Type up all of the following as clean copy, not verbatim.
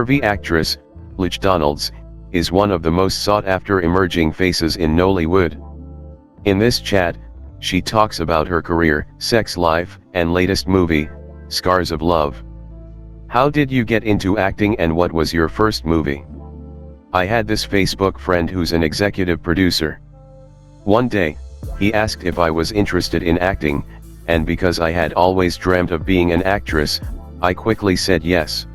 Curvy actress, Luchi is one of the most sought-after emerging faces in Nollywood. In this chat, she talks about her career, sex life, and latest movie, Scars of Love. How did you get into acting and what was your first movie? I had this Facebook friend who's an executive producer. One day, he asked if I was interested in acting, and because I had always dreamt of being an actress, I quickly said yes.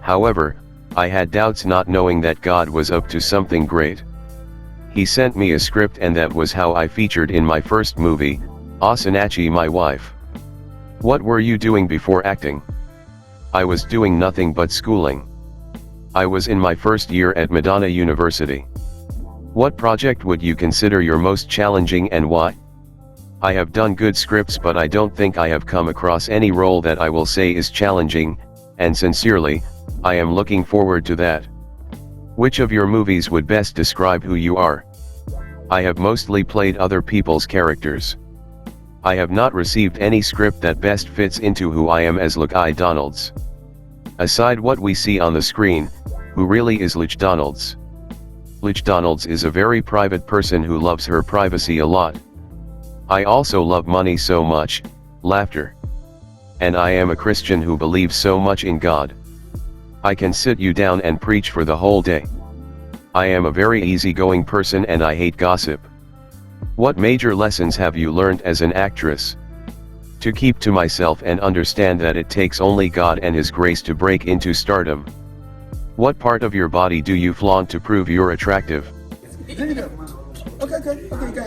However, I had doubts, not knowing that God was up to something great. He sent me a script, and that was how I featured in my first movie, Osinachi My Wife. What were you doing before acting? I was doing nothing but schooling. I was in my first year at Madonna University. What project would you consider your most challenging and why? I have done good scripts, but I don't think I have come across any role that I will say is challenging, and sincerely, I am looking forward to that. Which of your movies would best describe who you are? I have mostly played other people's characters. I have not received any script that best fits into who I am as Luchi Donalds. Aside what we see on the screen, who really is Luchi Donalds? Luchi Donalds is a very private person who loves her privacy a lot. I also love money so much, laughter. And I am a Christian who believes so much in God. I can sit you down and preach for the whole day. I am a very easygoing person and I hate gossip. What major lessons have you learned as an actress? To keep to myself and understand that it takes only God and His grace to break into stardom. What part of your body do you flaunt to prove you're attractive? Okay, you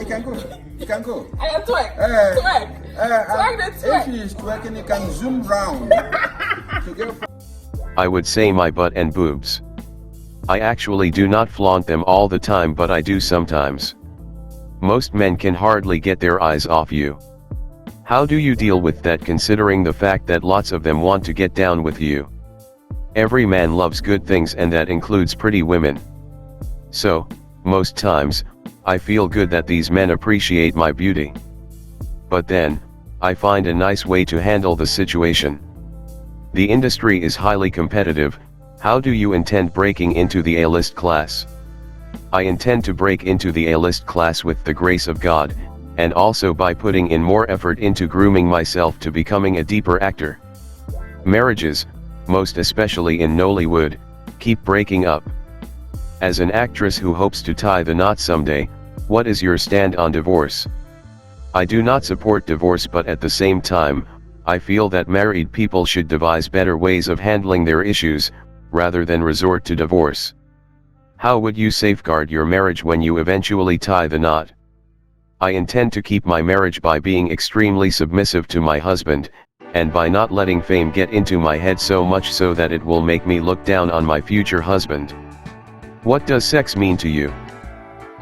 can go. You can go. I am twerk. Twerk. Twerk the twerk. If she's twerking, you can zoom round. I would say my butt and boobs. I actually do not flaunt them all the time, but I do sometimes. Most men can hardly get their eyes off you. How do you deal with that, considering the fact that lots of them want to get down with you? Every man loves good things, and that includes pretty women. So, most times, I feel good that these men appreciate my beauty. But then, I find a nice way to handle the situation. The industry is highly competitive. How do you intend breaking into the A-list class? I intend to break into the A-list class with the grace of God, and also by putting in more effort into grooming myself to becoming a deeper actor. Marriages, most especially in Nollywood, keep breaking up. As an actress who hopes to tie the knot someday, what is your stand on divorce? I do not support divorce, but at the same time, I feel that married people should devise better ways of handling their issues, rather than resort to divorce. How would you safeguard your marriage when you eventually tie the knot? I intend to keep my marriage by being extremely submissive to my husband, and by not letting fame get into my head so much so that it will make me look down on my future husband. What does sex mean to you?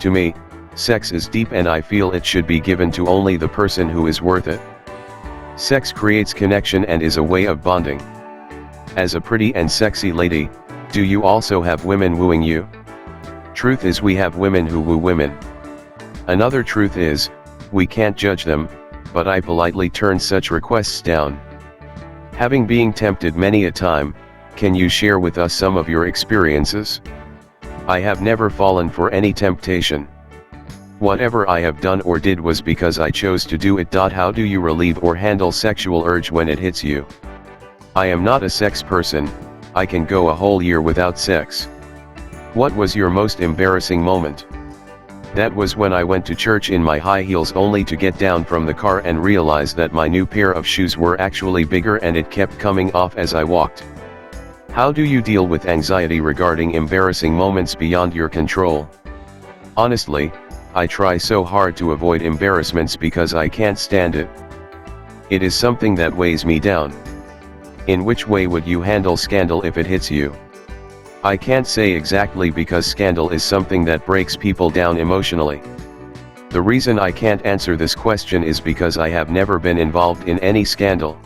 To me, sex is deep, and I feel it should be given to only the person who is worth it. Sex creates connection and is a way of bonding. As a pretty and sexy lady, do you also have women wooing you? Truth is, we have women who woo women. Another truth is, we can't judge them, but I politely turn such requests down. Having been tempted many a time, can you share with us some of your experiences? I have never fallen for any temptation. Whatever I have done or did was because I chose to do it. How do you relieve or handle sexual urge when it hits you? I am not a sex person. I can go a whole year without sex. What was your most embarrassing moment? That was when I went to church in my high heels only to get down from the car and realize that my new pair of shoes were actually bigger, and it kept coming off as I walked. How do you deal with anxiety regarding embarrassing moments beyond your control? Honestly, I try so hard to avoid embarrassments because I can't stand it. It is something that weighs me down. In which way would you handle scandal if it hits you? I can't say exactly, because scandal is something that breaks people down emotionally. The reason I can't answer this question is because I have never been involved in any scandal.